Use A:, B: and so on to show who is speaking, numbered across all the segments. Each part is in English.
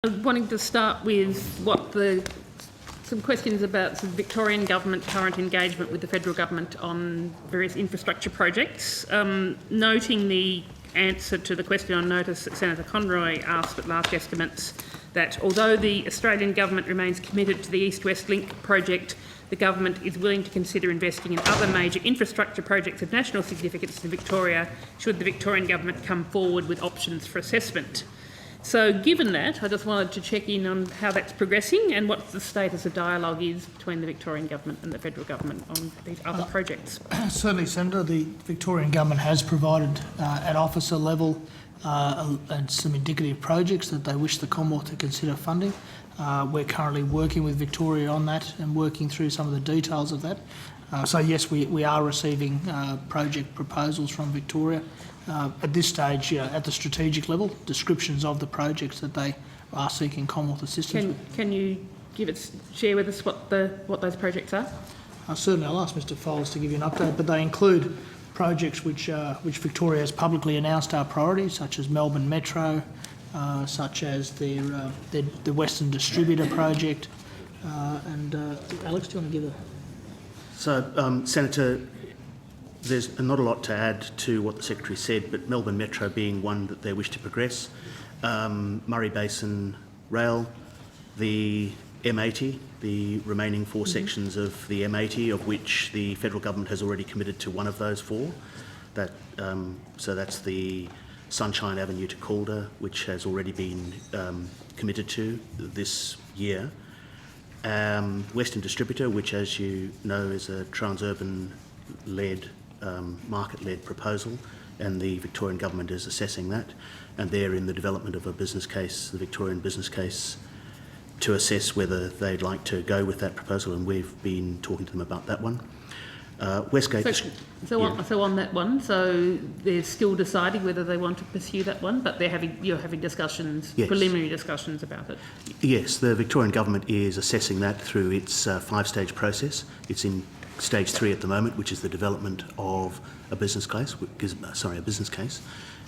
A: Wanting to start with some questions about the Victorian government current engagement with the federal government on various infrastructure projects. Noting the answer to the question on notice that Senator Conroy asked at last estimates, that although the Australian government remains committed to the East-West Link project, the government is willing to consider investing in other major infrastructure projects of national significance in Victoria should the Victorian government come forward with options for assessment. So given that, I just wanted to check in on how that's progressing and what the status of dialogue is between the Victorian government and the federal government on these other projects.
B: Certainly, Senator, the Victorian government has provided at officer level and some indicative projects that they wish the Commonwealth to consider funding. We're currently working with Victoria on that and working through some of the details of that. So yes, we are receiving project proposals from Victoria. At this stage, at the strategic level, descriptions of the projects that they are seeking Commonwealth assistance with.
A: Can you share with us what those projects are?
B: Certainly, I'll ask Mr Foles to give you an update, but they include projects which Victoria has publicly announced are priorities, such as Melbourne Metro, such as the Western Distributor project. And Alex, do you want to give a...
C: So, Senator, there's not a lot to add to what the Secretary said, but Melbourne Metro being one that they wish to progress, Murray Basin Rail, the M80, the remaining four sections of the M80, of which the federal government has already committed to one of those four. So that's the Sunshine Avenue to Calder, which has already been committed to this year. Western Distributor, which, as you know, is a transurban-led, market-led proposal, and the Victorian government is assessing that, and they're in the development of a business case, the Victorian business case, to assess whether they'd like to go with that proposal, and we've been talking to them about that one. Westgate.
A: So on that one, so they're still deciding whether they want to pursue that one, but you're having discussions, yes, preliminary discussions about it.
C: Yes, the Victorian government is assessing that through its five-stage process. It's in stage 3 at the moment, which is the development of a business case,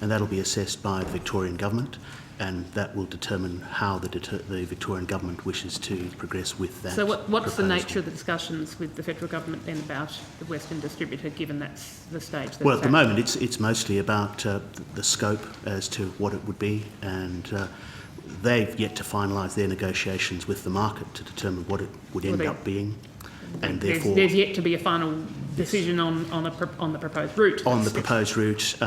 C: and that'll be assessed by the Victorian government, and that will determine how the Victorian government wishes to progress with that.
A: So what's
C: proposal.
A: The nature of the discussions with the federal government then about the Western Distributor, given that's the stage that
C: well, at the moment it's mostly about the scope as to what it would be, and they've yet to finalise their negotiations with the market to determine what it would end up being. And therefore,
A: there's yet to be a final decision on the proposed route.
C: On the proposed route,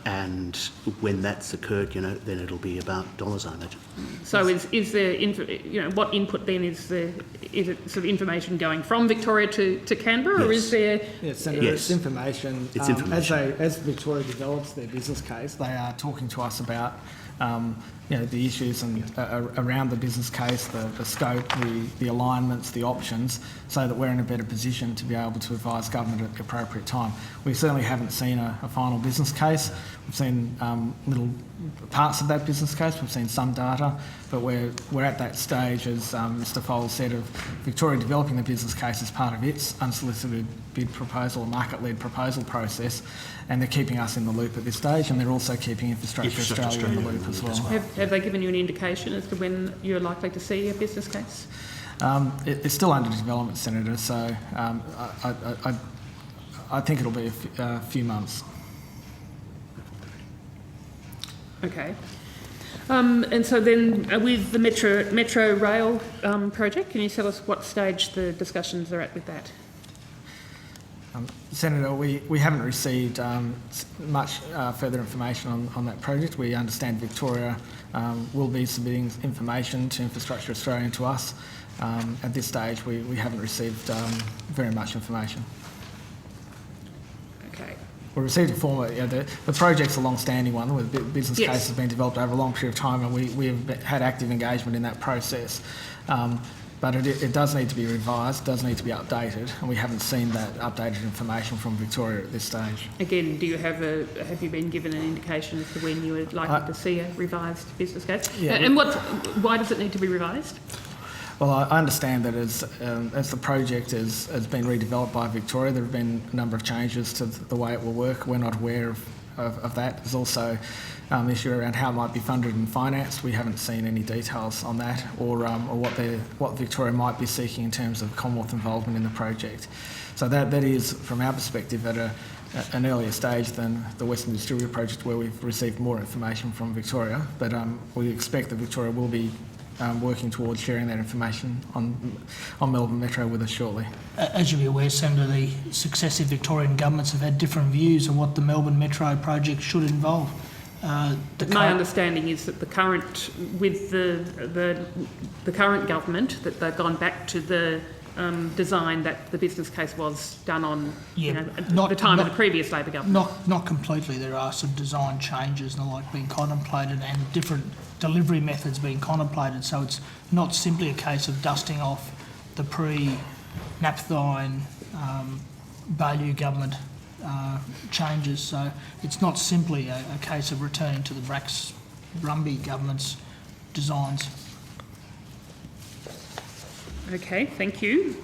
C: and when that's occurred, then it'll be about dollars, I imagine.
A: So is there, what input then is it sort of information going from Victoria to Canberra, yes, or is there?
D: Yes, Senator,
C: yes.
D: It's information.
C: It's information.
D: As Victoria develops their business case, they are talking to us about the issues and around the business case, the scope, the alignments, the options, so that we're in a better position to be able to advise government at the appropriate time. We certainly haven't seen a final business case. We've seen little parts of that business case. We've seen some data, but we're at that stage, as Mr Foles said, of Victoria developing the business case as part of its unsolicited bid proposal, or market-led proposal process, and they're keeping us in the loop at this stage, and they're also keeping Infrastructure Australia in the loop as well.
A: Have they given you an indication as to when you're likely to see a business case?
D: It's still under development, Senator, so I think it'll be a few months.
A: Okay. And so then with the Metro Rail project, can you tell us what stage the discussions are at with that?
D: Senator, we haven't received much further information on that project. We understand Victoria will be submitting information to Infrastructure Australia and to us. At this stage, we haven't received very much information.
A: Okay.
D: We received a form. The project's a long-standing one, where the business
A: yes,
D: case has been developed over a long period of time, and we have had active engagement in that process. But it does need to be revised, does need to be updated, and we haven't seen that updated information from Victoria at this stage.
A: Again, have you been given an indication as to when you would like to see a revised business case?
D: Yeah,
A: and why does it need to be revised?
D: Well, I understand that as the project has been redeveloped by Victoria, there have been a number of changes to the way it will work. We're not aware of of that. There's also the issue around how it might be funded and financed. We haven't seen any details on that, or what Victoria might be seeking in terms of Commonwealth involvement in the project. So that is, from our perspective, at an earlier stage than the Western Distillery project, where we've received more information from Victoria. But we expect that Victoria will be working towards sharing that information on Melbourne Metro with us shortly.
B: As you'll be aware, Senator, the successive Victorian governments have had different views on what the Melbourne Metro project should involve.
A: My understanding is that the current government, that they've gone back to the design that the business case was done on at the time of the previous Labor government.
B: Not completely. There are some design changes and the like being contemplated, and different delivery methods being contemplated. So it's not simply a case of dusting off the pre-Napthine Baillieu government changes. So it's not simply a case of returning to the Brax-Brumby government's designs.
A: Okay, thank you.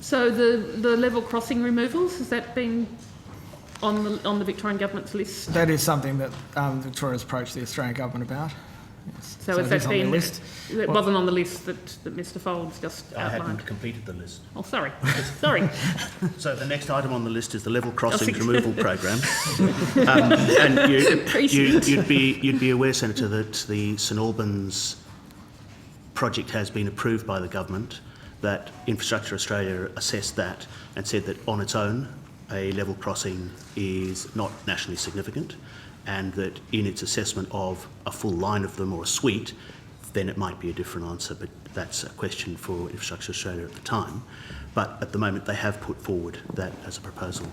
A: So the level crossing removals, has that been on the Victorian government's list?
D: That is something that Victoria's approached the Australian government about. Yes.
A: So has that been? It
D: Well,
A: wasn't on the list that Mr. Folds just
C: I
A: outlined.
C: hadn't completed the list.
A: Oh, sorry, sorry.
C: So the next item on the list is the level crossings removal program, and you'd be aware, Senator, that the St Albans project has been approved by the government. That Infrastructure Australia assessed that and said that on its own a level crossing is not nationally significant, and that in its assessment of a full line of them or a suite, then it might be a different answer, but that's a question for Infrastructure Australia at the time. But at the moment they have put forward that as a proposal,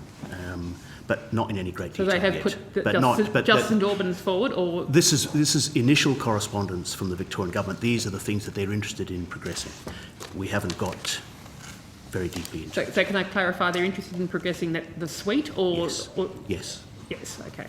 C: but not in any great
A: So
C: detail
A: they have
C: yet.
A: put just St Albans forward, or
C: This is initial correspondence from the Victorian government. These are the things that they're interested in progressing. We haven't got very deeply into it.
A: so can I clarify? They're interested in progressing the suite, or
C: Yes.
A: or
C: Yes.
A: yes, okay.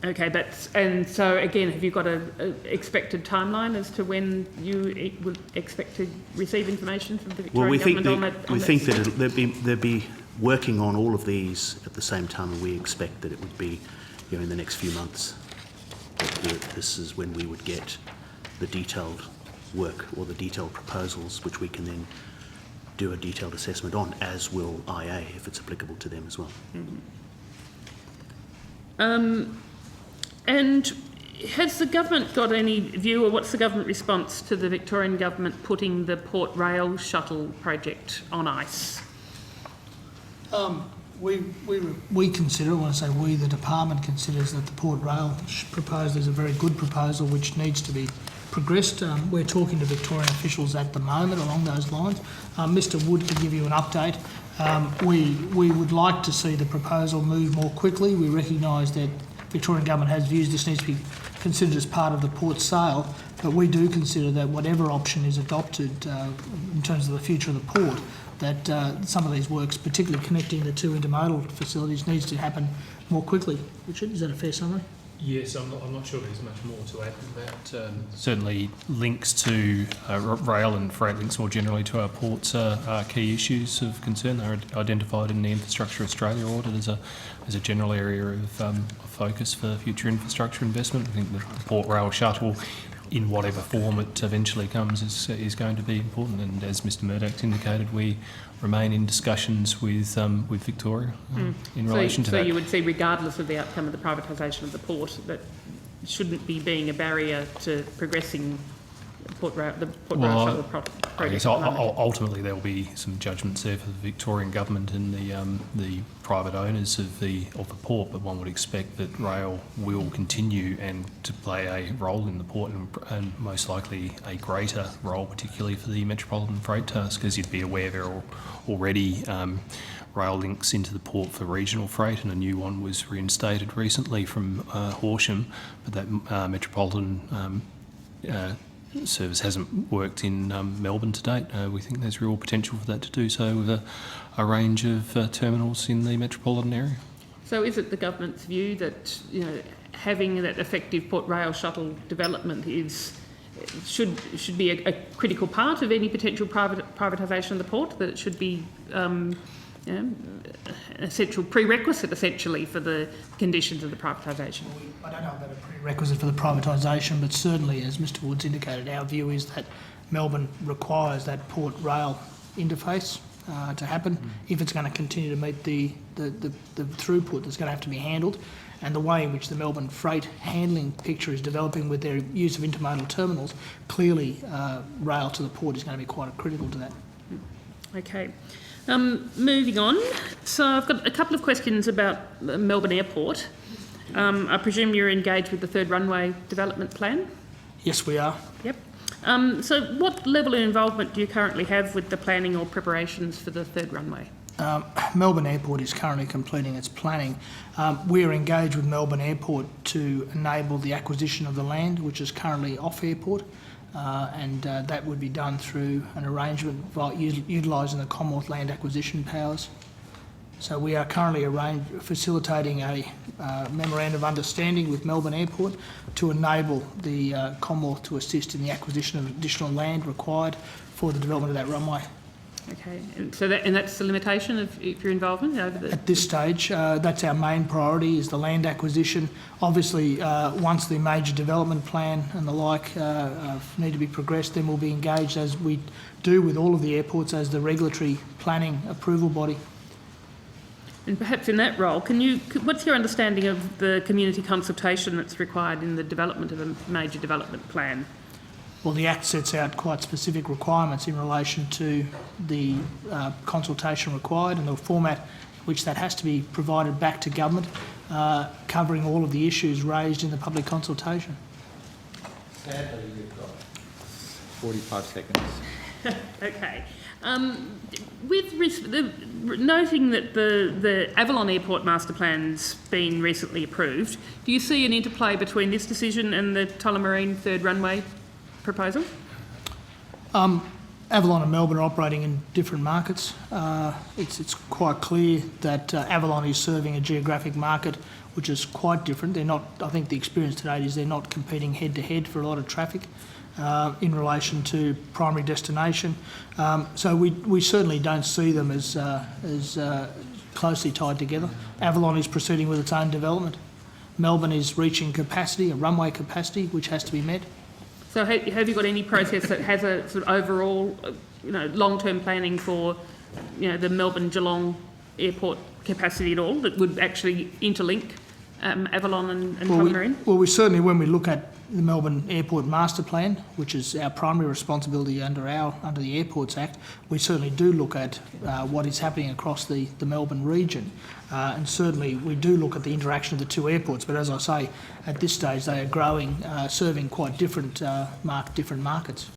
A: Okay, and so again, have you got a expected timeline as to when you would expect to receive information from the Victorian government on that?
C: We think that they'll be working on all of these at the same time, and we expect that it would be, in the next few months. This is when we would get the detailed work or the detailed proposals, which we can then do a detailed assessment on, as will IA if it's applicable to them as well.
A: Mm-hmm. And has the government got any view, or what's the government response to the Victorian government putting the Port Rail shuttle project on ice?
B: We consider, when I say we, the department considers that the Port Rail proposal is a very good proposal which needs to be progressed. We're talking to Victorian officials at the moment along those lines. Mr Wood can give you an update. We would like to see the proposal move more quickly. We recognise that Victorian government has views this needs to be considered as part of the port sale, but we do consider that whatever option is adopted in terms of the future of the port, that some of these works, particularly connecting the two intermodal facilities, needs to happen more quickly. Richard, is that a fair summary?
E: Yes, I'm not sure there's much more to add to that. Certainly links to rail and freight links more generally to our ports are key issues of concern. They're identified in the Infrastructure Australia audit as a general area of focus for future infrastructure investment. I think the Port Rail shuttle, in whatever form it eventually comes, is going to be important. And as Mr Murdoch indicated, we remain in discussions with Victoria in relation to that.
A: So you would see, regardless of the outcome of the privatisation of the port, that shouldn't be being a barrier to progressing the Port Rail shuttle project?
E: I guess ultimately there will be some judgments there for the Victorian government and the private owners of the port, but one would expect that rail will continue and to play a role in the port, and most likely a greater role, particularly for the metropolitan freight task, as you'd be aware there are already rail links into the port for regional freight, and a new one was reinstated recently from Horsham, but that metropolitan service hasn't worked in Melbourne to date. We think there's real potential for that to do so with a range of terminals in the metropolitan area.
A: So is it the government's view that having that effective Port Rail shuttle development should be a critical part of any potential privatisation of the port, that it should be an essential prerequisite, essentially, for the conditions of the privatisation.
B: I don't know about a prerequisite for the privatisation, but certainly, as Mr Woods indicated, our view is that Melbourne requires that port rail interface to happen if it's going to continue to meet the throughput that's going to have to be handled. And the way in which the Melbourne freight handling picture is developing with their use of intermodal terminals, clearly rail to the port is going to be quite critical to that.
A: Okay. Moving on. So I've got a couple of questions about Melbourne Airport. I presume you're engaged with the third runway development plan?
B: Yes, we are.
A: Yep. So what level of involvement do you currently have with the planning or preparations for the third runway?
B: Melbourne Airport is currently completing its planning. We're engaged with Melbourne Airport to enable the acquisition of the land, which is currently off airport, and that would be done through an arrangement utilising the Commonwealth Land Acquisition Powers. So we are currently facilitating a memorandum of understanding with Melbourne Airport to enable the Commonwealth to assist in the acquisition of additional land required for the development of that runway.
A: Okay, and that's the limitation of your involvement over the...
B: At this stage, that's our main priority, is the land acquisition. Obviously, once the major development plan and the like need to be progressed, then we'll be engaged, as we do with all of the airports, as the regulatory planning approval body.
A: And perhaps in that role, what's your understanding of the community consultation that's required in the development of a major development plan?
B: Well, the Act sets out quite specific requirements in relation to the consultation required and the format in which that has to be provided back to government, covering all of the issues raised in the public consultation.
F: Sadly, you've got 45 seconds.
A: Okay. Noting that the Avalon Airport Master Plan's been recently approved, do you see an interplay between this decision and the Tullamarine third runway proposal?
B: Avalon and Melbourne are operating in different markets. It's quite clear that Avalon is serving a geographic market which is quite different. They're not, I think the experience to date is they're not competing head to head for a lot of traffic in relation to primary destination. So we certainly don't see them as closely tied together. Avalon is proceeding with its own development. Melbourne is reaching capacity, a runway capacity, which has to be met.
A: So have you got any process that has a sort of overall, long-term planning for, the Melbourne-Geelong airport capacity at all that would actually interlink Avalon and Tullamarine?
B: Well, we certainly, when we look at the Melbourne Airport Master Plan, which is our primary responsibility under the Airports Act, we certainly do look at what is happening across the Melbourne region. And certainly we do look at the interaction of the two airports, but as I say, at this stage they are growing, serving quite different markets.